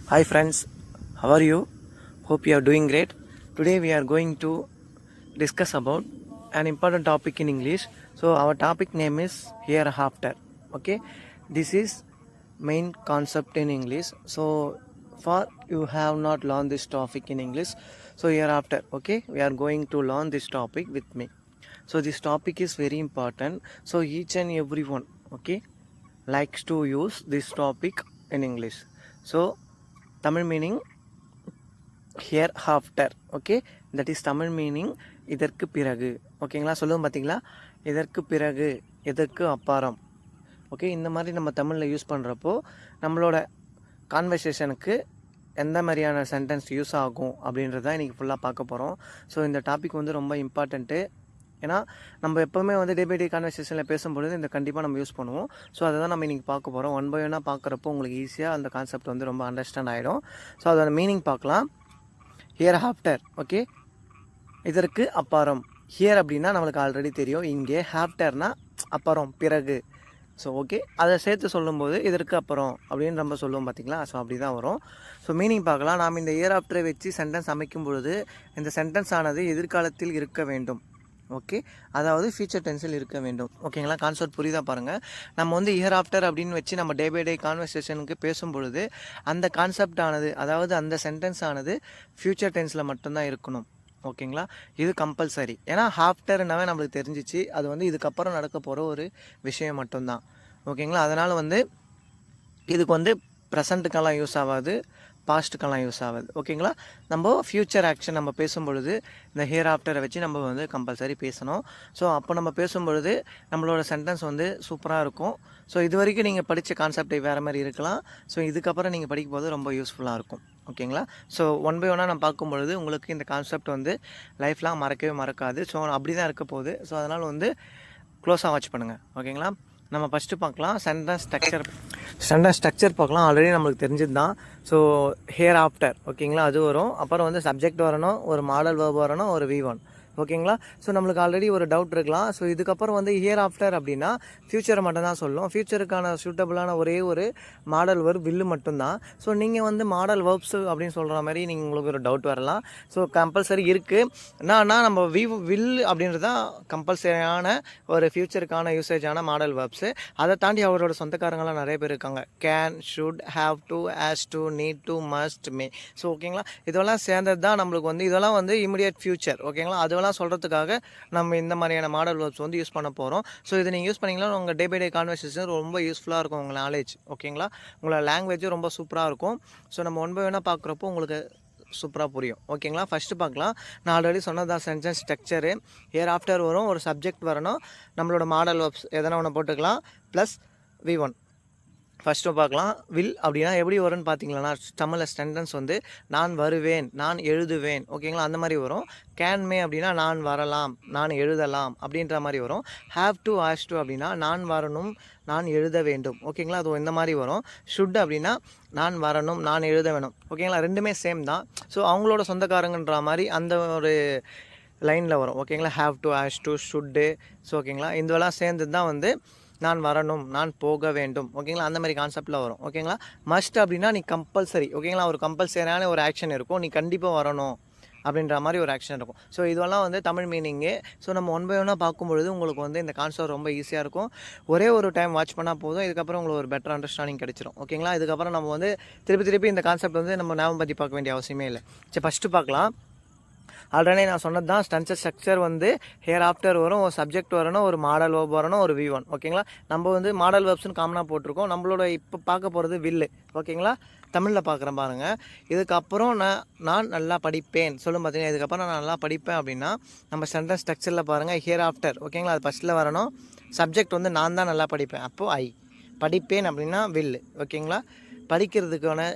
Hi friends, how are you? Hope you are doing great. Today we are going to discuss about an important topic in English. So our topic name is hereafter. Okay, this is main concept in English. So far you have not learned this topic in English. So hereafter, okay, we are going to learn this topic with me. So this topic is very important. So each and everyone, okay, likes to use this topic in English. So Tamil meaning here after. Okay, that is Tamil meaning இதற்கு பிறகு. ஓகேங்களா, சொல்லுவோம் பார்த்தீங்களா, இதற்கு பிறகு, எதற்கு அப்பாறம். Okay, இந்த மாதிரி நம்ம தமிழில் யூஸ் பண்ணுறப்போ நம்மளோட கான்வர்சேஷனுக்கு எந்த மாதிரியான சென்டென்ஸ் யூஸ் ஆகும் அப்படின்றத இன்றைக்கி ஃபுல்லாக பார்க்க போகிறோம். ஸோ இந்த டாபிக் வந்து ரொம்ப இம்பார்ட்டண்ட்டு. ஏன்னா நம்ம எப்போவுமே வந்து டே பை டே கான்வர்சேஷனில் பேசும்பொழுது இந்த கண்டிப்பாக நம்ம யூஸ் பண்ணுவோம். ஸோ அதை தான் நம்ம இன்றைக்கி பார்க்க போகிறோம். ஒன் பை ஒன்னாக பார்க்குறப்போ உங்களுக்கு ஈஸியாக அந்த கான்செப்ட் வந்து ரொம்ப அண்டர்ஸ்டாண்ட் ஆகிடும். ஸோ அதோட மீனிங் பார்க்கலாம். ஹியர் ஆஃப்டர், ஓகே, இதற்கு அப்பாறம். ஹியர் அப்படின்னா நம்மளுக்கு ஆல்ரெடி தெரியும். இங்கே ஆஃப்டர்னா அப்புறம், பிறகு. ஸோ ஓகே, அதை சேர்த்து சொல்லும்போது இதற்கு அப்புறம் அப்படின்னு நம்ம சொல்லுவோம் பார்த்தீங்களா. ஸோ அப்படி தான் வரும். ஸோ மீனிங் பார்க்கலாம். நாம் இந்த இயர் ஆஃப்டரை வச்சு சென்டென்ஸ் அமைக்கும் பொழுது இந்த சென்டென்ஸ் ஆனது எதிர்காலத்தில் இருக்க வேண்டும். ஓகே, அதாவது ஃபியூச்சர் டென்ஸில் இருக்க வேண்டும். ஓகேங்களா, கான்செப்ட் புரியுதா பாருங்கள். நம்ம வந்து இயர் ஆஃப்டர் அப்படின்னு வச்சு நம்ம டே பை டே கான்வர்சேஷனுக்கு பேசும்பொழுது அந்த கான்செப்ட் ஆனது, அதாவது அந்த சென்டென்ஸ் ஆனது ஃபியூச்சர் டென்ஸில் மட்டும்தான் இருக்கணும். ஓகேங்களா, இது கம்பல்சரி. ஏன்னா ஆஃப்டர்னாவே நம்மளுக்கு தெரிஞ்சிச்சு அது வந்து இதுக்கப்புறம் நடக்க போகிற ஒரு விஷயம் மட்டும்தான். ஓகேங்களா, அதனால் வந்து இதுக்கு வந்து ப்ரெசண்ட்டுக்கெல்லாம் யூஸ் ஆகாது, பாஸ்ட்டுக்கெல்லாம் யூஸ் ஆகுது. ஓகேங்களா, நம்ம ஃப்யூச்சர் ஆக்ஷன் நம்ம பேசும்பொழுது இந்த ஹியர் ஆஃப்டரை வச்சு நம்ம வந்து கம்பல்சரி பேசணும். ஸோ அப்போ நம்ம பேசும்பொழுது நம்மளோட சென்டென்ஸ் வந்து சூப்பராக இருக்கும். ஸோ இது வரைக்கும் நீங்கள் படித்த கான்செப்ட் வேறு மாதிரி இருக்கலாம். ஸோ இதுக்கப்புறம் நீங்கள் படிக்கும் போது ரொம்ப யூஸ்ஃபுல்லாக இருக்கும். ஓகேங்களா, ஸோ ஒன் பை ஒன்னாக நம்ம பார்க்கும்பொழுது உங்களுக்கு இந்த கான்செப்ட் வந்து லைஃப்லாம் மறக்கவே மறக்காது. ஸோ அப்படி தான் இருக்க போகுது. ஸோ அதனால் வந்து க்ளோஸாக வாட்ச் பண்ணுங்கள். ஓகேங்களா, நம்ம ஃபஸ்ட்டு பார்க்கலாம் சென்டென்ஸ் ஸ்ட்ரக்சர் பார்க்கலாம். ஆல்ரெடி நம்மளுக்கு தெரிஞ்சது தான். ஸோ ஹியர் ஆஃப்டர், ஓகேங்களா, அது வரும். அப்புறம் வந்து சப்ஜெக்ட் வரணும், ஒரு மாடல் வேர்ப் வரணும், ஒரு V1. ஓகேங்களா, ஸோ நம்மளுக்கு ஆல்ரெடி ஒரு டவுட் இருக்கலாம். ஸோ இதுக்கப்புறம் வந்து ஹியர் ஆஃப்டர் அப்படின்னா ஃப்யூச்சரை மட்டும் தான் சொல்லும். ஃப்யூச்சருக்கான சூட்டபுளான ஒரே ஒரு மாடல் வேர்ப் வில்லு மட்டும்தான். ஸோ நீங்கள் வந்து மாடல் வேர்ப்ஸ் அப்படின்னு சொல்கிற மாதிரி நீங்கள் உங்களுக்கு ஒரு டவுட் வரலாம். ஸோ கம்பல்சரி இருக்குது. என்னன்னா நம்ம வில் அப்படின்றது தான் கம்பல்சரியான ஒரு ஃப்யூச்சருக்கான யூசேஜான மாடல் வேர்ப்ஸு. அதை தாண்டி அவரோட சொந்தக்காரங்களாம் நிறைய பேர் இருக்காங்க. Can, should, have to, has to, need to, must, May. So ஓகேங்களா, இதெல்லாம் சேர்ந்தது தான் நம்மளுக்கு வந்து இதெல்லாம் வந்து இமிடியட் ஃப்யூச்சர். ஓகேங்களா, அதெல்லாம் சொல்கிறதுக்காக நம்ம இந்த மாதிரியான மாடல் வேர்ப்ஸ் வந்து யூஸ் பண்ண போகிறோம். ஸோ இதை நீங்கள் யூஸ் பண்ணிங்கன்னா உங்கள் டே பை டே கான்வர்சேஷன் ரொம்ப யூஸ்ஃபுல்லாக இருக்கும். உங்கள் நாலேஜ், ஓகேங்களா, உங்களோட லாங்குவேஜும் ரொம்ப சூப்பராக இருக்கும். ஸோ நம்ம ஒன் பை ஒன்னாக பார்க்குறப்போ உங்களுக்கு சூப்பராக புரியும். ஓகேங்களா, ஃபஸ்ட்டு பார்க்கலாம். நான் ஆல்ரெடி சொன்னதான் சென்டென்ஸ் ஸ்ட்ரக்சரு. ஹியர் ஆஃப்டர் வரும், ஒரு சப்ஜெக்ட் வரணும், நம்மளோட மாடல் வேர்ப்ஸ் எதனா ஒன்று போட்டுக்கலாம், ப்ளஸ் V1. ஃபஸ்ட்டு பார்க்கலாம். வில் அப்படின்னா எப்படி வரும்னு பார்த்தீங்களா, தமிழில் சென்டென்ஸ் வந்து நான் வருவேன், நான் எழுதுவேன். ஓகேங்களா, அந்த மாதிரி வரும். கேன், மே அப்படின்னா நான் வரலாம், நான் எழுதலாம் அப்படின்ற மாதிரி வரும். ஹாவ் டு, ஹேஸ் டு அப்படின்னா நான் வரணும், நான் எழுத வேண்டும். ஓகேங்களா, அது இந்த மாதிரி வரும். ஷுட் அப்படின்னா நான் வரணும், நான் எழுத வேணும். ஓகேங்களா, ரெண்டுமே சேம் தான். ஸோ அவங்களோட சொந்தக்காரங்கன்ற மாதிரி அந்த ஒரு லைனில் வரும். ஓகேங்களா, have to, has to, should. So ஓகேங்களா, இதெல்லாம் சேர்ந்து தான் வந்து நான் வரணும், நான் போக வேண்டும். ஓகேங்களா, அந்த மாதிரி கான்செப்டில் வரும். ஓகேங்களா, மஸ்ட் அப்படின்னா நீ கம்பல்சரி. ஓகேங்களா, ஒரு கம்பல்சரியான ஒரு ஆக்ஷன் இருக்கும், நீ கண்டிப்பாக வரணும் அப்படின்ற மாதிரி ஒரு ஆக்ஷன் இருக்கும். ஸோ இதெல்லாம் வந்து தமிழ் மீனிங்கு. ஸோ நம்ம ஒன் பை ஒன்னாக பார்க்கும்பொழுது உங்களுக்கு வந்து இந்த கான்செப்ட் ரொம்ப ஈஸியாக இருக்கும். ஒரே ஒரு டைம் வாட்ச் பண்ணால் போதும், இதுக்கப்புறம் உங்களுக்கு ஒரு பெட்டர் அண்டர்ஸ்டாண்டிங் கிடைச்சிரும். ஓகேங்களா, இதுக்கப்புறம் நம்ம வந்து திருப்பி இந்த கான்செப்ட் வந்து நம்ம ஞாபகம் பற்றி பார்க்க வேண்டிய அவசியமே இல்லை. சரி, ஃபஸ்ட்டு பார்க்கலாம். ஆல்ரெடி நான் சொன்னது தான் ஸ்ட்ரக்சர். ஸ்ட்ரக்சர் வந்து ஹியர் ஆஃப்டர் வரும், ஒரு சப்ஜெக்ட் வரணும், ஒரு மாடல் வேர்ப் வரணும், ஒரு V1. ஓகேங்களா, நம்ம வந்து மாடல் வேர்ப்ஸ்னு காமனாக போட்டிருக்கோம். நம்மளோட இப்போ பார்க்க போகிறது வில்லு. ஓகேங்களா, தமிழில் பார்க்குறேன் பாருங்கள். இதுக்கப்புறம் நான் நல்லா படிப்பேன் சொல்லும் பார்த்தீங்கன்னா, இதுக்கப்புறம் நான் நல்லா படிப்பேன் அப்படின்னா நம்ம சென்டென்ஸ் ஸ்ட்ரக்சரில் பாருங்கள். ஹியர் ஆஃப்டர், ஓகேங்களா, அது ஃபஸ்ட்டில் வரணும். சப்ஜெக்ட் வந்து நான் தான் நல்லா படிப்பேன், அப்போது ஐ. படிப்பேன் அப்படின்னா வில்லு. ஓகேங்களா, படிக்கிறதுக்கான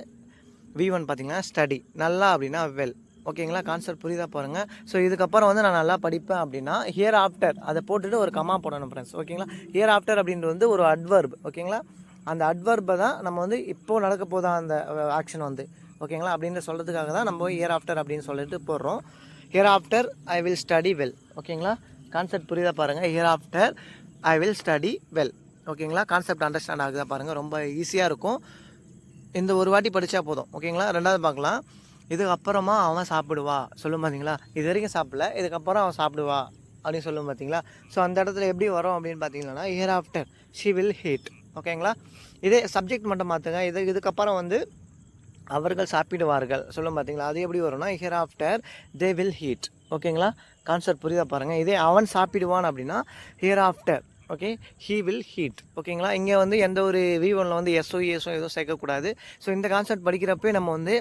V1 பார்த்தீங்கன்னா ஸ்டடி. நல்லா அப்படின்னா வெல். ஓகேங்களா, கான்செப்ட் புரியுதா பாருங்கள். ஸோ இதுக்கப்புறம் வந்து நான் நல்லா படிப்பேன் அப்படின்னா ஹியர் ஆஃப்டர் அதை போட்டுட்டு ஒரு கமா போடணும் ஃப்ரெண்ட்ஸ். ஓகேங்களா, ஹியர் ஆஃப்டர் அப்படின்றது வந்து ஒரு அட்வர்ப். ஓகேங்களா, அந்த அட்வர்பை தான் நம்ம வந்து இப்போது நடக்க போதா அந்த ஆக்ஷன் வந்து. ஓகேங்களா, அப்படின்னு சொல்கிறதுக்காக தான் நம்ம ஹியர் ஆஃப்டர் அப்படின்னு சொல்லிட்டு போடுறோம். Here after I will study well. ஓகேங்களா, கான்செப்ட் புரியுதா பாருங்கள். Hereafter I will study well. ஓகேங்களா, கான்செப்ட் அண்டர்ஸ்டாண்ட் ஆகுதா பாருங்கள். ரொம்ப ஈஸியாக இருக்கும். இந்த ஒரு வாட்டி படித்தா போதும். ஓகேங்களா? ரெண்டாவது பார்க்கலாம். இதுக்கப்புறமா அவன் சாப்பிடுவா சொல்லும் பார்த்தீங்களா? இது வரைக்கும் சாப்பிடல, இதுக்கப்புறம் அவன் சாப்பிடுவா அப்படின்னு சொல்லும் பார்த்தீங்களா? ஸோ அந்த இடத்துல எப்படி வரும் அப்படின்னு பார்த்தீங்கன்னா, here after she will heat. ஓகேங்களா? இதே சப்ஜெக்ட் மட்டும் மாற்றுங்க. இதுக்கப்புறம் வந்து அவர்கள் சாப்பிடுவார்கள் சொல்லும் பார்த்தீங்களா? அது எப்படி வரும்னா, here after they will heat. ஓகேங்களா? கான்செப்ட் புரியுதா பாருங்கள். இதே அவன் சாப்பிடுவான் அப்படின்னா hereafter okay he will heat. ஓகேங்களா? இங்கே வந்து எந்த ஒரு V1ல வந்து எஸ்ஓ எதுவும் சேர்க்கக்கூடாது. ஸோ இந்த கான்செப்ட் படிக்கிறப்பே நம்ம வந்து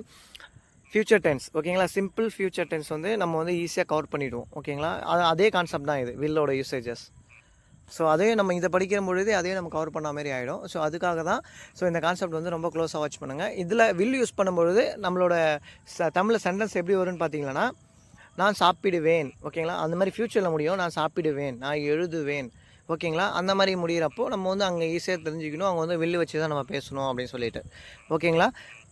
ஃபியூச்சர் டென்ஸ் ஓகேங்களா, சிம்பிள் ஃபியூச்சர் டென்ஸ் வந்து நம்ம வந்து ஈஸியாக கவர் பண்ணிவிடுவோம். ஓகேங்களா? அதே கான்செப்ட் தான் இது வில்லோட யூசேஜஸ். ஸோ அதே நம்ம இதை படிக்கிற பொழுது அதே நம்ம கவர் பண்ண மாதிரி ஆகிடும். ஸோ அதுக்காக தான் ஸோ இந்த கான்செப்ட் வந்து ரொம்ப க்ளோஸாக வாட்ச் பண்ணுங்கள். இதில் வில் யூஸ் பண்ணும்பொழுது நம்மளோட தமிழில் சென்டென்ஸ் எப்படி வரும்னு பார்த்தீங்கன்னா, நான் சாப்பிடுவேன். ஓகேங்களா? அந்த மாதிரி ஃப்யூச்சரில் முடியும். நான் சாப்பிடுவேன், நான் எழுதுவேன். ஓகேங்களா? அந்த மாதிரி முடிகிறப்போ நம்ம வந்து அங்கே ஈஸியாக தெரிஞ்சுக்கணும், அவங்க வந்து வில்லு வச்சு தான் நம்ம பேசணும் அப்படின்னு சொல்லிட்டு. ஓகேங்களா?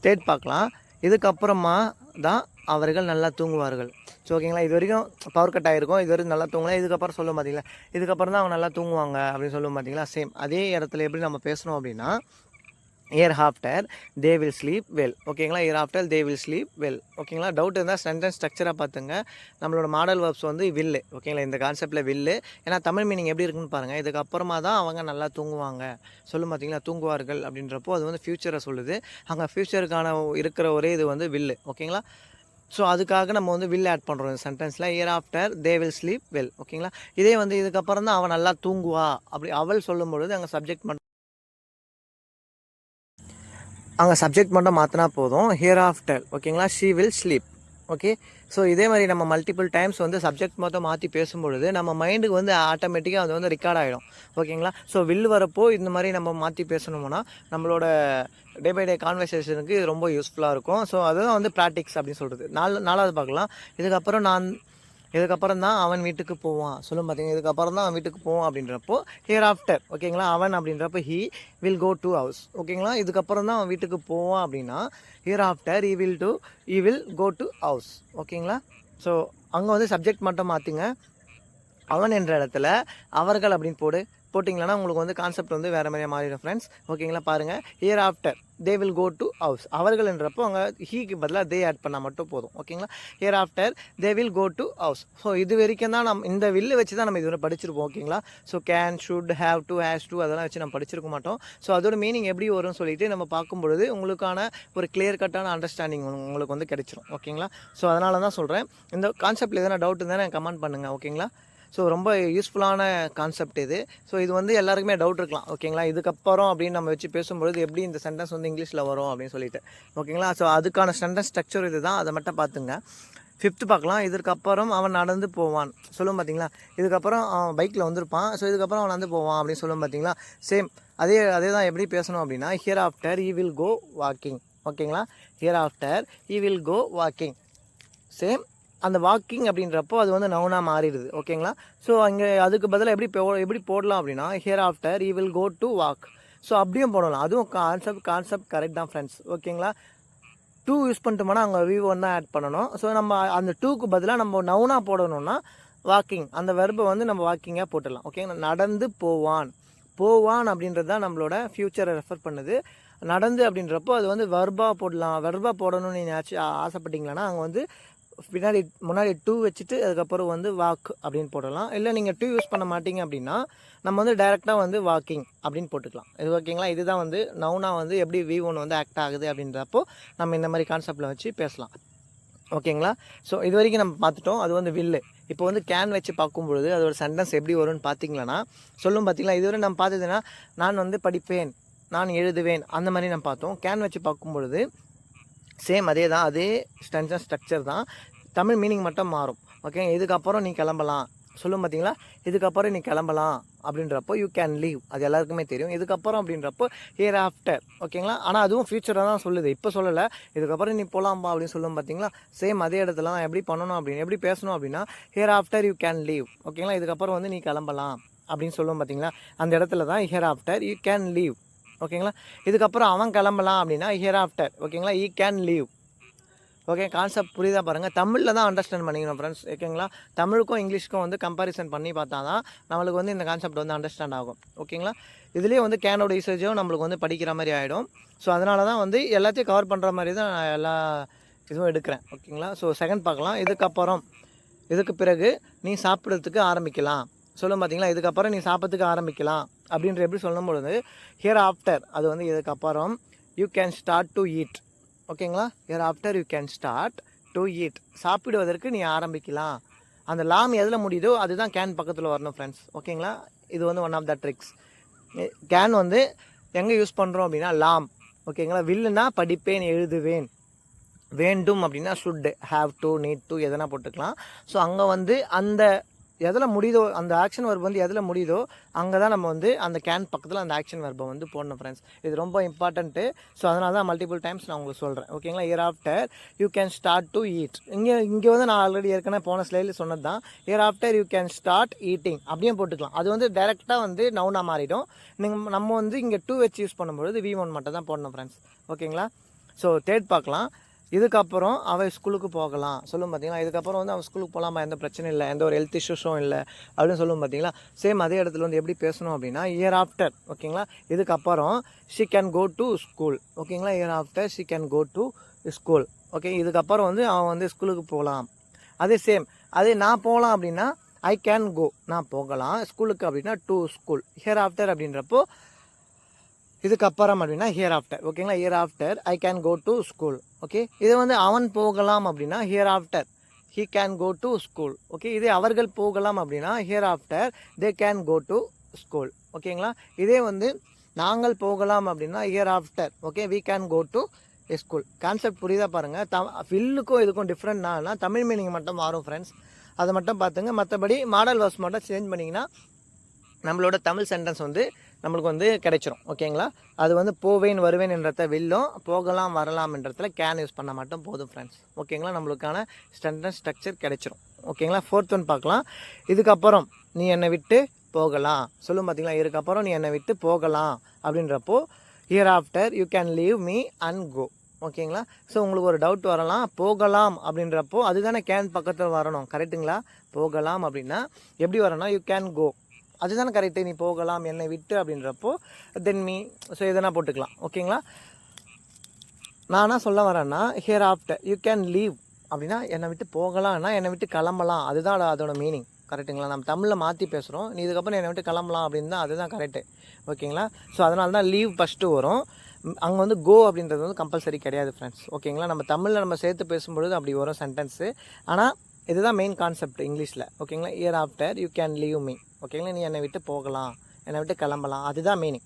தேர்ட் பார்க்கலாம். இதுக்கப்புறமா தான் அவர்கள் நல்லா தூங்குவார்கள். ஸோ ஓகேங்களா? இது வரைக்கும் பவர் கட் ஆகிருக்கும், இது வரைக்கும் நல்லா தூங்கலாம். இதுக்கப்புறம் சொல்லும் பார்த்தீங்களா, இதுக்கப்புறம் தான் அவங்க நல்லா தூங்குவாங்க அப்படின்னு சொல்லும் பார்த்தீங்களா? சேம் அதே இடத்துல எப்படி நம்ம பேசணும் அப்படின்னா, hereafter they will sleep well. ஓகேங்களா? Hereafter they will sleep well. ஓகேங்களா? டவுட் இருந்தால் சென்டென்ஸ் ஸ்ட்ரக்சராக பார்த்துங்க. நம்மளோட மாடல் வேர்ப்ஸ் வந்து வில்லு. ஓகேங்களா? இந்த கான்செப்டில் வில்லு. ஏன்னா தமிழ் மீனிங் எப்படி இருக்குன்னு பாருங்கள். இதுக்கப்புறமா தான் அவங்க நல்லா தூங்குவாங்க சொல்லும் பார்த்தீங்களா? தூங்குவார்கள் அப்படின்றப்போ அது வந்து ஃப்யூச்சரை சொல்லுது. அங்கே ஃப்யூச்சருக்கான இருக்கிற ஒரே இது வந்து வில்லு. ஓகேங்களா? ஸோ அதுக்காக நம்ம வந்து வில் ஆட் பண்ணுறோம் இந்த சென்டென்ஸில். Hereafter they will sleep well. ஓகேங்களா? இதே வந்து இதுக்கப்புறம் தான் அவன் நல்லா தூங்குவா அப்படி அவள் சொல்லும் பொழுது அங்கே சப்ஜெக்ட் மட்டும் மாற்றினா போதும். ஹியர் ஆஃப்டர் ஓகேங்களா she will sleep. Okay. So இதே மாதிரி நம்ம மல்டிபிள் டைம்ஸ் வந்து சப்ஜெக்ட் மட்டும் மாற்றி பேசும்பொழுது நம்ம மைண்டுக்கு வந்து ஆட்டோமேட்டிக்காக அது வந்து ரெக்கார்ட் ஆகிடும். ஓகேங்களா? ஸோ வில் வரப்போ இந்த மாதிரி நம்ம மாற்றி பேசணும்னா நம்மளோட டே பை டே கான்வர்சேஷனுக்கு ரொம்ப யூஸ்ஃபுல்லாக இருக்கும். ஸோ அதுதான் வந்து ப்ராக்டிக்ஸ் அப்படின்னு சொல்கிறது. நாலாவது பார்க்கலாம். இதுக்கப்புறம் தான் அவன் வீட்டுக்கு போவான் சொல்லும் பார்த்தீங்கன்னா, இதுக்கப்புறம் தான் அவன் வீட்டுக்கு போவான் அப்படின்றப்போ ஹியர் ஆஃப்டர் ஓகேங்களா அவன் அப்படின்றப்போ he will go to house. ஓகேங்களா? இதுக்கப்புறம் தான் அவன் வீட்டுக்கு போவான் அப்படின்னா hereafter he will go to house. ஓகேங்களா? ஸோ அங்கே வந்து சப்ஜெக்ட் மட்டும் மாற்றுங்க. அவன் என்ற இடத்துல அவர்கள் அப்படின்னு போட்டிங்களன்னா உங்களுக்கு வந்து கான்செப்ட் வந்து வேறு மாதிரியாக மாறிடும் ஃப்ரெண்ட்ஸ். ஓகேங்களா? பாருங்கள். Hereafter they will go to house. அவர்கள் என்றப்போ அங்கே ஹீக்கு பதிலாக தே ஆட் பண்ணால் மட்டும் போதும். ஓகேங்களா? Hereafter they will go to house. So இது வரைக்கும் தான் நம்ம இந்த வில்லு வச்சு தான் நம்ம இது படிச்சிருப்போம். ஓகேங்களா? So can, should, have to, has to அதெல்லாம் வச்சு நம்ம படிச்சிருக்க மாட்டோம். ஸோ அதோட மீனிங் எப்படி வரும்னு சொல்லிட்டு நம்ம பார்க்கும்பொழுது உங்களுக்கான ஒரு கிளியர் கட்டான அண்டர்ஸ்டாண்டிங் உங்களுக்கு வந்து கிடைச்சிரும். ஓகேங்களா? ஸோ அதனால தான் சொல்கிறேன். இந்த கான்செப்ட்டில் எதனா டவுட் இருந்தால் கமெண்ட் பண்ணுங்கள். ஓகேங்களா? ஸோ ரொம்ப யூஸ்ஃபுல்லான கான்செப்ட் இது. ஸோ இது வந்து எல்லாருக்குமே டவுட் இருக்கலாம். ஓகேங்களா? இதுக்கப்புறம் அப்படின்னு நம்ம வச்சு பேசும்பொழுது எப்படி இந்த சென்டென்ஸ் வந்து இங்கிலீஷில் வரும் அப்படின்னு சொல்லிட்டு. ஓகேங்களா? ஸோ அதுக்கான சென்டென்ஸ் ஸ்ட்ரக்சர் இது தான். அதை மட்டும் பார்த்துங்க. ஃபிஃப்த்து பார்க்கலாம். இதுக்கப்புறம் அவன் நடந்து போவான் சொல்லும் பார்த்தீங்களா? இதுக்கப்புறம் அவன் பைக்கில் வந்திருப்பான். ஸோ இதுக்கப்புறம் அவன் நடந்து போவான் அப்படின்னு சொல்லும் பார்த்தீங்களா? சேம் அதே தான் எப்படி பேசணும் அப்படின்னா, hereafter he will go walking. ஓகேங்களா? Hereafter he will go walking. Same அந்த வாக்கிங் அப்படின்றப்போ அது வந்து நவுனாக மாறிடுது. ஓகேங்களா? ஸோ அங்கே அதுக்கு பதிலாக எப்படி போடலாம் அப்படின்னா, hereafter he will go to walk. So அப்படியும் போடலாம். அதுவும் கான்செப்ட் கரெக்ட் தான் ஃப்ரெண்ட்ஸ். ஓகேங்களா? டூ யூஸ் பண்ணிட்டோம்னா அங்கே V1 தான் ஆட் பண்ணணும். ஸோ நம்ம அந்த டூக்கு பதிலாக நம்ம நவுனாக போடணும்னா வாக்கிங் அந்த வெர்பை வந்து நம்ம வாக்கிங்காக போட்டுடலாம். ஓகேங்களா? நடந்து போவான் அப்படின்றது தான் நம்மளோட ஃப்யூச்சரை ரெஃபர் பண்ணுது. நடந்து அப்படின்றப்போ அது வந்து வெர்பாக போடலாம். வெர்பாக போடணும்னு நீங்கள் ஆசைப்பட்டீங்களன்னா அங்கே வந்து முன்னாடி டூ வச்சுட்டு அதுக்கப்புறம் வந்து வாக் அப்படின்னு போடலாம். இல்லை நீங்கள் டூ யூஸ் பண்ண மாட்டீங்க அப்படின்னா நம்ம வந்து டைரெக்டாக வந்து வாக்கிங் அப்படின்னு போட்டுக்கலாம். இது ஓகேங்களா? இதுதான் வந்து நவுனாக வந்து எப்படி V1 வந்து ஆக்ட் ஆகுது அப்படின்றப்போ நம்ம இந்த மாதிரி கான்செப்டில் வச்சு பேசலாம். ஓகேங்களா? ஸோ இது வரைக்கும் நம்ம பார்த்துட்டோம். அது வந்து வில்லு. இப்போ வந்து கேன் வச்சு பார்க்கும்பொழுது அதோட சென்டென்ஸ் எப்படி வரும்னு பார்த்தீங்களன்னா சொல்லும் பார்த்தீங்களா? இதுவரை நம்ம பார்த்ததுன்னா நான் வந்து படிப்பேன், நான் எழுதுவேன் அந்த மாதிரி நம்ம பார்த்தோம். கேன் வச்சு பார்க்கும்பொழுது சேம் அதே தான், அதே சென்டென்ஸ் ஸ்ட்ரக்சர் தான். தமிழ் மீனிங் மட்டும் மாறும். ஓகே. இதுக்கப்புறம் நீ கிளம்பலாம் சொல்லும் பார்த்தீங்களா? இதுக்கப்புறம் நீ கிளம்பலாம் அப்படின்றப்போ யூ கேன் லீவ். அது எல்லாருக்குமே தெரியும். இதுக்கப்புறம் அப்படின்றப்போ ஹியர் ஆஃப்டர். ஓகேங்களா? ஆனால் அதுவும் ஃபியூச்சராக தான் சொல்லுது, இப்போ சொல்லலை. இதுக்கப்புறம் நீ போகலாம்பா அப்படின்னு சொல்லும் பார்த்தீங்களா? சேம் அதே இடத்துல தான் எப்படி பண்ணணும் எப்படி பேசணும் அப்படின்னா hereafter you can leave. ஓகேங்களா? இதுக்கப்புறம் வந்து நீ கிளம்பலாம் அப்படின்னு சொல்லும் பார்த்தீங்களா? அந்த இடத்துல தான் here after you can leave. ஓகேங்களா? இதுக்கப்புறம் அவன் கிளம்பலாம் அப்படின்னா ஹியர் ஆஃப்டர். ஓகேங்களா? ஈ கேன் லீவ். ஓகே, கான்செப்ட் புரியுதா பாருங்கள். தமிழில் தான் அண்டர்ஸ்டாண்ட் பண்ணிக்கணும் ஃப்ரெண்ட்ஸ். ஓகேங்களா, தமிழுக்கும் இங்கிலீஷ்க்கும் வந்து கம்பேரிசன் பண்ணி பார்த்தா தான் நம்மளுக்கு வந்து இந்த கான்செப்ட் வந்து அண்டர்ஸ்டாண்ட் ஆகும். ஓகேங்களா, இதுலேயே வந்து கேனோட யூசேஜும் நம்மளுக்கு வந்து படிக்கிற மாதிரி ஆகிடும். ஸோ அதனால தான் வந்து எல்லாத்தையும் கவர் பண்ணுற மாதிரி தான் நான் எல்லா இதுவும் எடுக்கிறேன். ஓகேங்களா, ஸோ செகண்ட் பார்க்கலாம். இதுக்கு பிறகு நீ சாப்பிட்றதுக்கு ஆரம்பிக்கலாம் சொல்லும் பார்த்தீங்களா. இதுக்கப்புறம் நீ சாப்பிட்றதுக்கு ஆரம்பிக்கலாம் அப்படின்ற எப்படி சொல்லும்பொழுது ஹியர் ஆஃப்டர், அது வந்து இதுக்கப்புறம் you can start to eat. ஓகேங்களா, hereafter you can start to eat, சாப்பிடுவதற்கு நீ ஆரம்பிக்கலாம். அந்த லாம் எதில் முடியுதோ அதுதான் கேன் பக்கத்தில் வரணும் ஃப்ரெண்ட்ஸ். ஓகேங்களா, இது வந்து one of the tricks. Can வந்து எங்கே யூஸ் பண்ணுறோம் அப்படின்னா லாம். ஓகேங்களா, வில்லுனா படிப்பேன் எழுதுவேன், வேண்டும் அப்படின்னா should, have to, need to எதனா போட்டுக்கலாம். ஸோ அங்கே வந்து அந்த எதில் முடியுதோ அந்த ஆக்ஷன் வர்பு வந்து எதில் முடியுதோ அங்கே தான் நம்ம வந்து அந்த கேன் பக்கத்தில் அந்த ஆக்ஷன் வர்பை வந்து போடணும் ஃப்ரெண்ட்ஸ். இது ரொம்ப இம்பார்ட்டண்ட்டு. ஸோ அதனால தான் மல்டிபிள் டைம்ஸ் நான் உங்களுக்கு சொல்கிறேன். ஓகேங்களா, hereafter you can start to eat. இங்கே வந்து நான் ஆல்ரெடி ஏற்கனவே போன ஸ்லைடில் சொன்னது தான். Here after you can start eating அப்படியே போட்டுக்கலாம். அது வந்து டைரெக்டாக வந்து நவுனாக மாறிடும். நம்ம வந்து இங்கே டூ வச்சு யூஸ் பண்ணும்பொழுது V1 மட்டும் தான் போடணும் ஃப்ரெண்ட்ஸ். ஓகேங்களா, ஸோ தேர்ட் பார்க்கலாம். இதுக்கப்புறம் அவள் ஸ்கூலுக்கு போகலாம் சொல்லும் பார்த்தீங்களா. இதுக்கப்புறம் வந்து அவள் ஸ்கூலுக்கு போகலாமா, எந்த பிரச்சனையும் இல்லை, எந்த ஒரு ஹெல்த் இஷ்யூஸும் இல்லை அப்படின்னு சொல்லும் பார்த்தீங்களா. சேம் அதே இடத்துல வந்து எப்படி பேசணும் அப்படின்னா இயர் ஆஃப்டர். ஓகேங்களா, இதுக்கப்புறம் she can go to school. ஓகேங்களா, hereafter she can go to school. Okay, இதுக்கப்புறம் வந்து அவன் வந்து ஸ்கூலுக்கு போகலாம். அதே சேம் அதே நான் போகலாம் அப்படின்னா ஐ கேன் கோ, நான் போகலாம். ஸ்கூலுக்கு அப்படின்னா டு ஸ்கூல். ஹியர் ஆஃப்டர் அப்படின்றப்போ இதுக்கப்புறம் அப்படின்னா ஹியர் ஆஃப்டர். ஓகேங்களா, hereafter I can go to school. Okay, இது வந்து அவன் போகலாம் அப்படின்னா hereafter he can go to school. Okay, இதே அவர்கள் போகலாம் அப்படின்னா hereafter they can go to school. ஓகேங்களா, இதே வந்து நாங்கள் போகலாம் அப்படின்னா hereafter okay we can go to school. Concept புரியுதா பாருங்கள். ஃபில்லுக்கும் இதுக்கும் டிஃப்ரெண்ட்னா தமிழ் மீனிங் மட்டும் மாறும் ஃப்ரெண்ட்ஸ். அதை மட்டும் பார்த்துங்க. மற்றபடி மாடல் வாஸ் மட்டும் சேஞ்ச் பண்ணிங்கன்னா நம்மளோட தமிழ் சென்டென்ஸ் வந்து நம்மளுக்கு வந்து கிடைச்சிரும். ஓகேங்களா, அது வந்து போவேன் வருவேன் என்றத வில்லும், போகலாம் வரலாம் என்றதில் கேன் யூஸ் பண்ண மட்டும் போதும் ஃப்ரெண்ட்ஸ். ஓகேங்களா, நம்மளுக்கான சென்டென்ஸ் ஸ்ட்ரக்சர் கிடைச்சிரும். ஓகேங்களா, ஃபோர்த் ஒன் பார்க்கலாம். இதுக்கப்புறம் நீ என்னை விட்டு போகலாம் சொல்லும் பார்த்தீங்களா. இதுக்கப்புறம் நீ என்னை விட்டு போகலாம் அப்படின்றப்போ hereafter you can leave me and go. ஓகேங்களா, ஸோ உங்களுக்கு ஒரு டவுட் வரலாம். போகலாம் அப்படின்றப்போ அதுதானே கேன் பக்கத்தில் வரணும், கரெக்டுங்களா. போகலாம் அப்படின்னா எப்படி வரணும்னா யூ கேன் கோ, அதுதானே கரெக்டு. நீ போகலாம் என்னை விட்டு அப்படின்றப்போ தென் மீ, ஸோ எதனா போட்டுக்கலாம். ஓகேங்களா, நான் சொல்ல வரேன்னா here after you can leave அப்படின்னா என்னை விட்டு போகலாம்னா என்னை விட்டு கிளம்பலாம், அதுதான் அதோட மீனிங். கரெக்டுங்களா, நம்ம தமிழில் மாற்றி பேசுகிறோம். நீ இதுக்கப்புறம் என்னை விட்டு கிளம்பலாம் அப்படின்னு தான், அதுதான் கரெக்டு. ஓகேங்களா, ஸோ அதனால தான் லீவ் ஃபஸ்ட்டு வரும். அங்கே வந்து கோ அப்படின்றது வந்து கம்பல்சரி கிடையாது ஃப்ரெண்ட்ஸ். ஓகேங்களா, நம்ம தமிழில் நம்ம சேர்த்து பேசும்பொழுது அப்படி வரும் சென்டென்ஸு. ஆனால் இதுதான் மெயின் கான்செப்ட் இங்கிலீஷில். ஓகேங்களா, hereafter you can leave me. ஓகேங்களா, நீ என்னை விட்டு போகலாம், என்னை விட்டு கிளம்பலாம், அதுதான் மீனிங்.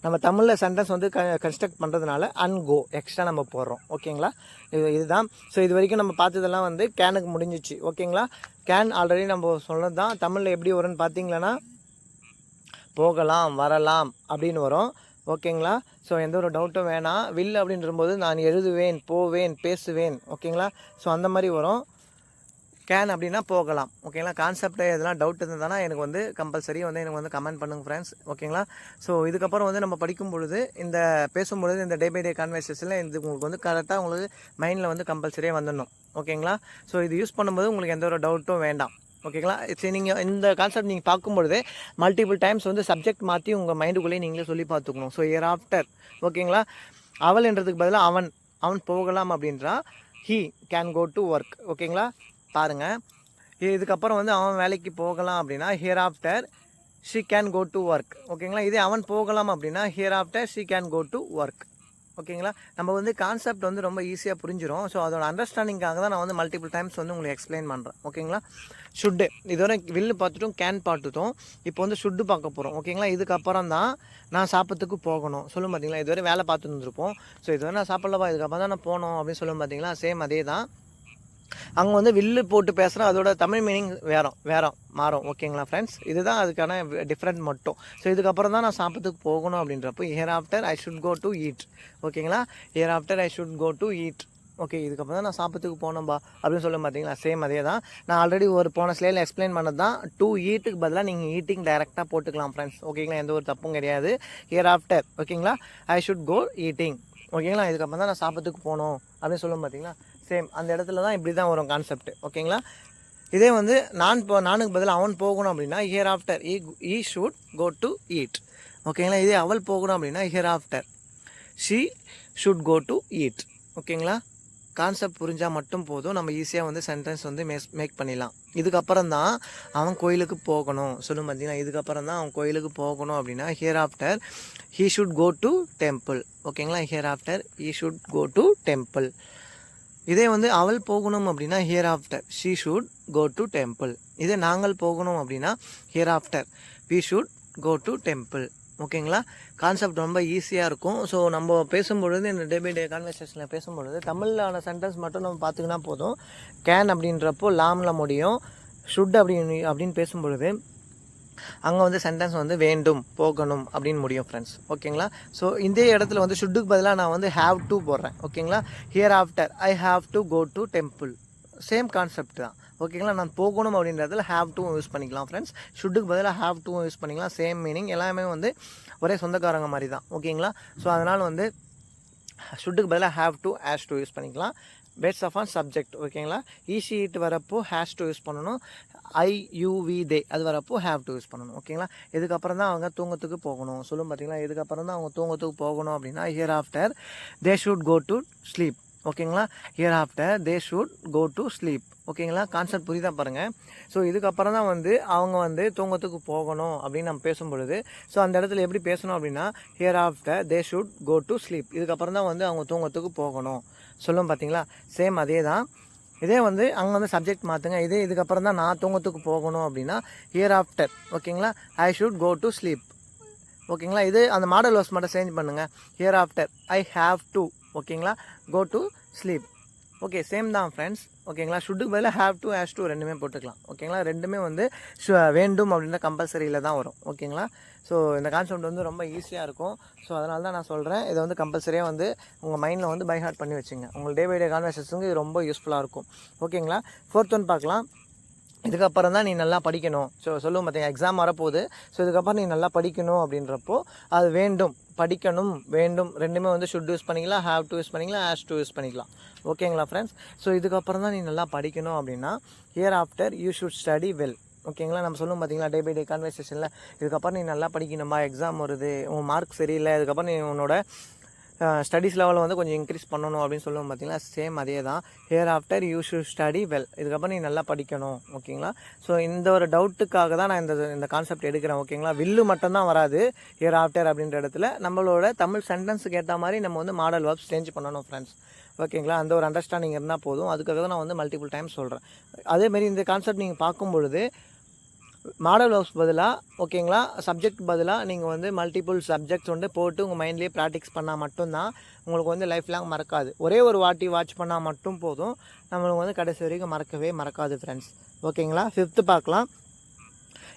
நம்ம தமிழில் சென்டென்ஸ் வந்து கன்ஸ்ட்ரக்ட் பண்ணுறதுனால அண்ட் கோ எக்ஸ்ட்ரா நம்ம போடுறோம். ஓகேங்களா, இதுதான். ஸோ இது வரைக்கும் நம்ம பார்த்ததெல்லாம் வந்து கேனுக்கு முடிஞ்சிச்சு. ஓகேங்களா, கேன் ஆல்ரெடி நம்ம சொன்னது தான். தமிழில் எப்படி வரும்னு பார்த்தீங்களன்னா போகலாம் வரலாம் அப்படின்னு வரும். ஓகேங்களா, ஸோ எந்த ஒரு டவுட்டும் வேணாம். வில் அப்படின்றபோது நான் எழுதுவேன், போவேன், பேசுவேன். ஓகேங்களா, ஸோ அந்த மாதிரி வரும். கேன் அப்படின்னா போகலாம். ஓகேங்களா, கான்செப்ட் எதெல்லாம் டவுட் இருந்ததுன்னா எனக்கு வந்து கம்பல்சரி வந்து எனக்கு வந்து கமெண்ட் பண்ணுங்கள் ஃப்ரெண்ட்ஸ். ஓகேங்களா, ஸோ இதுக்கப்புறம் வந்து நம்ம படிக்கும் பொழுது இந்த பேசும்பொழுது இந்த டே பை டே கான்வர்சேஷனில் இது உங்களுக்கு வந்து கரெக்டாக உங்களுக்கு மைண்டில் வந்து கம்பல்சரியாக வந்துடணும். ஓகேங்களா, ஸோ இது யூஸ் பண்ணும்போது உங்களுக்கு எந்த ஒரு டவுட்டும் வேண்டாம். ஓகேங்களா, சரி, நீங்கள் இந்த கான்செப்ட் நீங்கள் பார்க்கும்பொழுது மல்டிபிள் டைம்ஸ் வந்து சப்ஜெக்ட் மாற்றி உங்கள் மைண்டுக்குள்ளேயே நீங்களே சொல்லி பார்த்துக்கணும். So hereafter. ஓகேங்களா, அவள் என்றதுக்கு பதிலாக அவன் போகலாம் அப்படின்றா he can go to work. ஓகேங்களா, பாருங்கள், இதுக்கப்புறம் வந்து அவன் வேலைக்கு போகலாம் அப்படின்னா hereafter she can go to work. ஓகேங்களா, இதே அவன் போகலாம் அப்படின்னா hereafter she can go to work. ஓகேங்களா, நம்ம வந்து கான்செப்ட் வந்து ரொம்ப ஈஸியாக புரிஞ்சிடும். ஸோ அதோட அண்டர்ஸ்டாண்டிங்காக தான் நான் வந்து மல்டிபிள் டைம்ஸ் வந்து உங்களுக்கு எக்ஸ்பிளைன் பண்ணுறேன். ஓகேங்களா, ஷுட்டு இதோட வில்லு பார்த்துட்டோம், கேன் பார்த்துட்டோம். இப்போ வந்து ஷுட்டு பார்க்க போகிறோம். ஓகேங்களா, இதுக்கப்புறம் தான் நான் சாப்பிட்றதுக்கு போகணும் சொல்லும் பார்த்தீங்களா. இதுவரை வேலை பார்த்துட்டு இருந்திருப்போம். ஸோ இதுவரை நான் சாப்பிட்லப்பா, இதுக்கப்புறம் தான் நான் போகணும் அப்படின்னு சொல்லும் பார்த்தீங்களா. சேம் அதே தான். அங்கே வந்து வில்லு போட்டு பேசுகிறோம், அதோட தமிழ் மீனிங் வேற மாறும். ஓகேங்களா ஃப்ரெண்ட்ஸ், இதுதான் அதுக்கான டிஃப்ரெண்ட் மட்டும். ஸோ இதுக்கப்புறம் தான் நான் சாப்பிட்றதுக்கு போகணும் அப்படின்றப்போ hereafter I should go to eat. ஓகேங்களா, hereafter I should go to eat. Okay, இதுக்கப்புறம் தான் நான் சாப்பிட்றதுக்கு போனோம்பா அப்படின்னு சொல்ல பார்த்தீங்களா. சேம் அதே தான். நான் ஆல்ரெடி ஒரு போன ஸ்லைடில் எக்ஸ்பிளைன் பண்ணது தான். டு ஈட்டுக்கு பதிலாக நீங்கள் ஈட்டிங் டைரெக்டாக போட்டுக்கலாம் ஃப்ரெண்ட்ஸ். ஓகேங்களா, எந்த ஒரு தப்பும் கிடையாது. ஹியர் ஆஃப்டர் ஓகேங்களா ஐ ஷுட் கோ ஈட்டிங். ஓகேங்களா, இதுக்கப்புறம் தான் நான் சாப்பிட்றதுக்கு போகணும் அப்படின்னு சொல்லும் பார்த்தீங்களா. சேம் அந்த இடத்துல தான் இப்படி தான் வரும் கான்செப்ட். ஓகேங்களா? இதே வந்து நானுக்கு பதில் அவன் போகணும் அப்படின்னா hereafter he should go to eat. ஓகேங்களா? இதே அவள் போகணும் அப்படின்னா hereafter she should go to eat. ஓகேங்களா? கான்செப்ட் புரிஞ்சால் மட்டும் போதும், நம்ம ஈஸியாக வந்து சென்டென்ஸ் வந்து மேக் பண்ணிடலாம். இதுக்கப்புறம் தான் அவன் கோயிலுக்கு போகணும் சொல்லும் பார்த்தீங்கன்னா, இதுக்கப்புறம் தான் அவன் கோயிலுக்கு போகணும் அப்படின்னா hereafter he should go to temple. ஓகேங்களா? Hereafter he should go to temple. இதே வந்து அவள் போகணும் அப்படின்னா hereafter she should go to temple. இதே நாங்கள் போகணும் அப்படின்னா hereafter we should go to temple. ஓகேங்களா? கான்செப்ட் ரொம்ப ஈஸியாக இருக்கும். ஸோ நம்ம பேசும்பொழுது இந்த டே பை டே கான்வர்சேஷனில் பேசும்பொழுது தமிழிலான சென்டென்ஸ் மட்டும் நம்ம பார்த்துக்கினா போதும். கேன் அப்படின்றப்போ லாமில் முடியும். ஷுட் அப்படின்னு பேசும்பொழுது அங்கே வந்து சென்டென்ஸ் வந்து வேண்டும் போகணும் அப்படின்னு முடியும் ஃப்ரெண்ட்ஸ். ஓகேங்களா? ஸோ இந்த இடத்துல வந்து ஷுட்டுக்கு பதிலாக நான் வந்து ஹேவ் டு போடுறேன். ஓகேங்களா? Hereafter I have to go to temple. Same concept தான். ஓகேங்களா? நான் போகணும் அப்படின்றதுல ஹேவ் டூ யூஸ் பண்ணிக்கலாம் ஃப்ரெண்ட்ஸ். ஷுட்டுக்கு பதிலாக ஹேவ் டூ யூஸ் பண்ணிக்கலாம். சேம் மீனிங், எல்லாமே வந்து ஒரே சொந்தக்காரங்க மாதிரி தான். ஓகேங்களா? ஸோ அதனால் வந்து ஷுட்டுக்கு பதிலாக have to has to use பண்ணிக்கலாம். Based of on subject. ஓகேங்களா? ஈஸி இட் வரப்போ ஹேஸ் டூ யூஸ் பண்ணணும். ஐ யூ வி தே அது வரப்போ ஹேவ் டூ யூஸ் பண்ணணும். ஓகேங்களா? இதுக்கப்புறம் தான் அவங்க தூங்கத்துக்கு போகணும் சொல்லும் பார்த்தீங்களா. இதுக்கப்புறம் தான் அவங்க தூங்கத்துக்கு போகணும் அப்படின்னா hereafter they should go to sleep. ஓகேங்களா? Hereafter they should go to sleep. ஓகேங்களா? கான்செப்ட் புரியுதா பாருங்கள். ஸோ இதுக்கப்புறம் தான் வந்து அவங்க வந்து தூங்கத்துக்கு போகணும் அப்படின்னு நம்ம பேசும்பொழுது ஸோ அந்த இடத்துல எப்படி பேசணும் அப்படின்னா hereafter they should go to sleep. இதுக்கப்புறம் தான் வந்து அவங்க தூங்கத்துக்கு போகணும் சொல்லும் பார்த்தீங்களா. சேம் அதே தான். இதே வந்து அங்கே வந்து சப்ஜெக்ட் மாற்றுங்க. இதே இதுக்கப்புறம் தான் நான் தூங்கத்துக்கு போகணும் அப்படின்னா ஹியர் ஆஃப்டர். ஓகேங்களா? I should go to sleep. ஓகேங்களா? இது அந்த மாடல் வாஸ் மட்டும் சேஞ்ச் பண்ணுங்கள். Hereafter I have to. ஓகேங்களா? Go to sleep. Okay, same தான் ஃப்ரெண்ட்ஸ். ஓகேங்களா? ஷுட்டுக்கு பதிலாக ஹேவ் டு ஹேஸ் டு ரெண்டுமே போட்டுக்கலாம். ஓகேங்களா? ரெண்டுமே வந்து வேண்டும் அப்படின்ற கம்பல்சரியில் தான் வரும். ஓகேங்களா? ஸோ இந்த கான்செப்ட் வந்து ரொம்ப ஈஸியாக இருக்கும். ஸோ அதனால தான் நான் சொல்கிறேன், இதை வந்து கம்பல்சரியாக வந்து உங்கள் மைண்டில் வந்து பை ஹார்ட் பண்ணி வச்சுங்க. உங்களுக்கு டே பை டே கான்வர்சேஷனுக்கு இது ரொம்ப யூஸ்ஃபுல்லாக இருக்கும். ஓகேங்களா? 4th ஒன் பார்க்கலாம். இதுக்கப்புறம் தான் நீ நல்லா படிக்கணும். ஸோ சொல்லுவோம் பார்த்தீங்க, எக்ஸாம் வரப்போகுது. ஸோ இதுக்கப்புறம் நீ நல்லா படிக்கணும் அப்படின்றப்போ அது வேண்டும், படிக்கணும், வேண்டும் ரெண்டுமே வந்து ஷுட் யூஸ் பண்ணிக்கலாம், ஹேவ் டு யூஸ் பண்ணிக்கலாம், ஹேஸ் டு யூஸ் பண்ணிக்கலாம். ஓகேங்களா ஃப்ரெண்ட்ஸ்? ஸோ இதுக்கப்புறம் தான் நீ நல்லா படிக்கணும் அப்படின்னா hereafter you should study well. ஓகேங்களா? நம்ம சொல்லுவோம் பார்த்தீங்களா டே பை டே கான்வர்சேஷனில், இதுக்கப்புறம் நீ நல்லா படிக்கணுமா, எக்ஸாம் வருது, உன் மார்க் சரியில்லை, இதுக்கப்புறம் நீ உன்னோட ஸ்டடீஸ் லெவலில் வந்து கொஞ்சம் இன்க்ரீஸ் பண்ணணும் அப்படின்னு சொல்லுவோம் பார்த்தீங்களா. சேம் அதே தான். Here after you should study well. இதுக்கப்புறம் நீ நல்லா படிக்கணும். ஓகேங்களா? ஸோ இந்த ஒரு டவுட்டுக்காக தான் நான் இந்த கான்செப்ட் எடுக்கிறேன். ஓகேங்களா? வில்லு மட்டும்தான் வராது ஹியர் ஆஃப்டர் அப்படின்ற இடத்துல. நம்மளோட தமிழ் சென்டென்ஸுக்கு ஏற்ற மாதிரி நம்ம வந்து மாடல் வேர்ப்ஸ் சேஞ்ச் பண்ணணும் ஃப்ரெண்ட்ஸ். ஓகேங்களா? அந்த ஒரு அண்டர்ஸ்டாண்டிங் இருந்தால் போதும். அதுக்காக தான் நான் வந்து மல்டிபிள் டைம்ஸ் சொல்கிறேன். அதேமாரி இந்த கான்செப்ட் நீங்கள் பார்க்கும் பொழுது மாடல் வேர்ப்ஸ் பதிலாக, ஓகேங்களா, சப்ஜெக்ட் பதிலாக நீங்கள் வந்து மல்டிபிள் சப்ஜெக்ட்ஸ் வந்து போட்டு உங்கள் மைண்ட்லேயே ப்ராக்டிஸ் பண்ணால் மட்டும்தான் உங்களுக்கு வந்து லைஃப் லாங் மறக்காது. ஒரே ஒரு வாட்டி வாட்ச் பண்ணால் மட்டும் போதும், நம்மளுக்கு வந்து கடைசி வரைக்கும் மறக்காது ஃப்ரெண்ட்ஸ். ஓகேங்களா? 5th பார்க்கலாம்.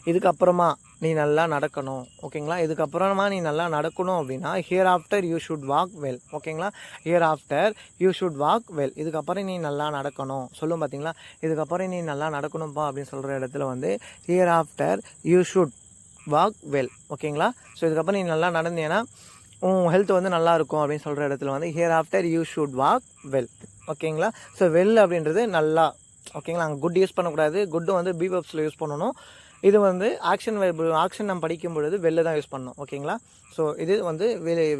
இதுக்கப்புறமா நீ நல்லா நடக்கணும். ஓகேங்களா? இதுக்கப்புறமா நீ நல்லா நடக்கணும் அப்படின்னா hereafter you should walk well. ஓகேங்களா? Hereafter you should walk well. இதுக்கப்புறம் நீ நல்லா நடக்கணும் சொல்லும் பார்த்தீங்களா. இதுக்கப்புறம் நீ நல்லா நடக்கணும்ப்பா அப்படின்னு சொல்கிற இடத்துல வந்து here after you should walk well. ஓகேங்களா? ஸோ இதுக்கப்புறம் நீ நல்லா நடந்தீங்கன்னா உன் ஹெல்த் வந்து நல்லா இருக்கும் அப்படின்னு சொல்கிற இடத்துல வந்து here after you should walk well. ஓகேங்களா? ஸோ வெல் அப்படின்றது நல்லா. ஓகேங்களா? அங்கே குட் யூஸ் பண்ணக்கூடாது. குட்டு வந்து பி வெர்ப்ஸில் யூஸ் பண்ணணும். இது வந்து ஆக்ஷன் நம்ம படிக்கும் பொழுது வெல்ல தான் யூஸ் பண்ணணும். ஓகேங்களா? ஸோ இது வந்து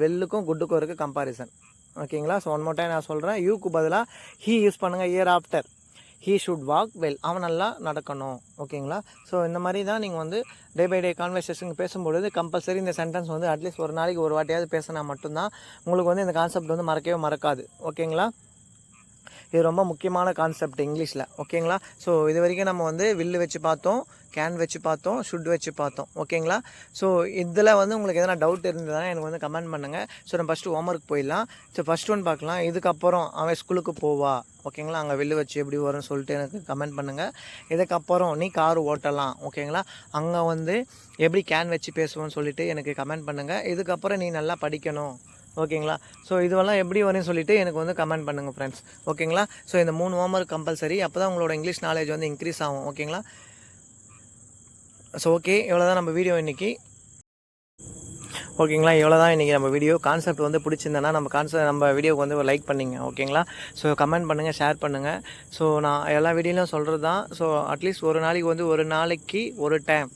வெல்லுக்கும் குட்டுக்கும் இருக்க கம்பாரிசன். ஓகேங்களா? ஸோ ஒன் மோர் டைம் நான் சொல்கிறேன். யூக்கு பதிலாக ஹீ யூஸ் பண்ணுங்கள். Year after he should walk well. அவன் நல்லா நடக்கணும். ஓகேங்களா? ஸோ இந்த மாதிரி தான் நீங்கள் வந்து டே பை டே கான்வர்சேஷனுக்கு பேசும்பொழுது கம்பல்சரி இந்த சென்டென்ஸ் வந்து அட்லீஸ்ட் ஒரு நாளைக்கு ஒரு வாட்டியாவது பேசினா மட்டும்தான் உங்களுக்கு வந்து இந்த கான்செப்ட் வந்து மறக்காது. ஓகேங்களா? இது ரொம்ப முக்கியமான கான்செப்ட் இங்கிலீஷில். ஓகேங்களா? ஸோ இது வரைக்கும் நம்ம வந்து வில்லு வச்சு பார்த்தோம், கேன் வச்சு பார்த்தோம், ஷுட் வச்சு பார்த்தோம். ஓகேங்களா? ஸோ இதில் வந்து உங்களுக்கு எதனா டவுட் இருந்ததுன்னா எனக்கு வந்து கமெண்ட் பண்ணுங்கள். ஸோ நம்ம ஃபஸ்ட்டு ஹோம்ஒர்க் போயிடலாம். ஸோ ஃபஸ்ட் ஒன் பார்க்கலாம். இதுக்கப்புறம் அவன் ஸ்கூலுக்கு போவா. ஓகேங்களா? அங்கே வில்லு வச்சு எப்படி வரும்னு சொல்லிட்டு எனக்கு கமெண்ட் பண்ணுங்கள். இதுக்கப்புறம் நீ கார் ஓட்டலாம். ஓகேங்களா? அங்கே வந்து எப்படி கேன் வச்சு பேசுவோன்னு சொல்லிவிட்டு எனக்கு கமெண்ட் பண்ணுங்கள். இதுக்கப்புறம் நீ நல்லா படிக்கணும். ஓகேங்களா? ஸோ இதுவெல்லாம் எப்படி வரும்னு சொல்லிட்டு எனக்கு வந்து கமெண்ட் பண்ணுங்கள் ஃப்ரெண்ட்ஸ். ஓகேங்களா? ஸோ இந்த 3 ஹோம்ஒர்க் கம்பல்சரி. அப்போ தான் உங்களோட இங்கிலீஷ் நாலேஜ் வந்து இன்க்ரீஸ் ஆகும். ஓகேங்களா? ஸோ ஓகே, இவ்வளோ தான் நம்ம வீடியோ இன்றைக்கி. ஓகேங்களா, இவ்வளோ தான் இன்றைக்கி நம்ம வீடியோ. கான்செப்ட் வந்து பிடிச்சிருந்தேன்னா நம்ம வீடியோக்கு வந்து ஒரு லைக் பண்ணிங்க. ஓகேங்களா, ஸோ கமெண்ட் பண்ணுங்கள், ஷேர் பண்ணுங்கள். ஸோ நான் எல்லா வீடியோலையும் சொல்கிறது தான். ஸோ அட்லீஸ்ட் ஒரு நாளைக்கு ஒரு டைம்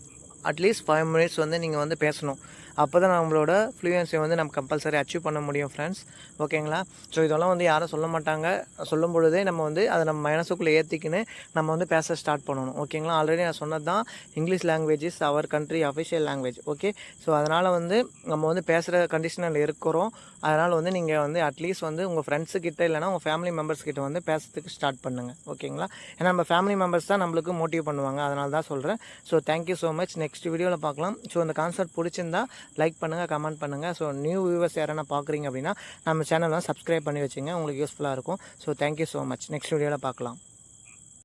அட்லீஸ்ட் 5 minutes வந்து நீங்கள் வந்து பேசணும். அப்போ தான் நம்மளோட ஃப்ளூயன்ஸை வந்து நம்ம கம்பல்சரி அச்சீவ் பண்ண முடியும் ஃப்ரெண்ட்ஸ். ஓகேங்களா, ஸோ இதெல்லாம் வந்து யாரும் சொல்ல மாட்டாங்க. சொல்லும் பொழுதே நம்ம வந்து அதை நம்ம மனசுக்குள்ளே ஏற்றிக்கின்னு நம்ம வந்து பேச ஸ்டார்ட் பண்ணணும். ஓகேங்களா, ஆல்ரெடி நான் சொன்னது தான், English language is our country official language. Okay, so அதனால் வந்து நம்ம வந்து பேசுகிற கண்டிஷனில் இருக்கிறோம். அதனால் வந்து நீங்கள் வந்து அட்லீஸ்ட் வந்து உங்கள் ஃப்ரெண்ட்ஸுக்கிட்ட இல்லைனா உங்கள் ஃபேமிலி மெம்பர்ஸ்கிட்ட வந்து பேசுறதுக்கு ஸ்டார்ட் பண்ணுங்கள். ஓகேங்களா, ஏன்னா நம்ம ஃபேமிலி மெம்பர்ஸ் தான் நம்மளுக்கு மோட்டிவ் பண்ணுவாங்க. அதனால தான் சொல்கிறேன். So thank you so much. Next வீடியோவில் பார்க்கலாம். ஸோ இந்த கான்செப்ட் பிடிச்சிருந்தா லைக் பண்ணுங்கள், கமெண்ட் பண்ணுங்கள். ஸோ நியூ வியூவர்ஸ் யாரானா பார்க்குறீங்க அப்படின்னா நம்ம சேனலை சப்ஸ்கிரைப் பண்ணி வச்சுங்க, உங்களுக்கு யூஸ்ஃபுல்லாக இருக்கும். So thank you so much. Next வீடியோவில் பார்க்கலாம்.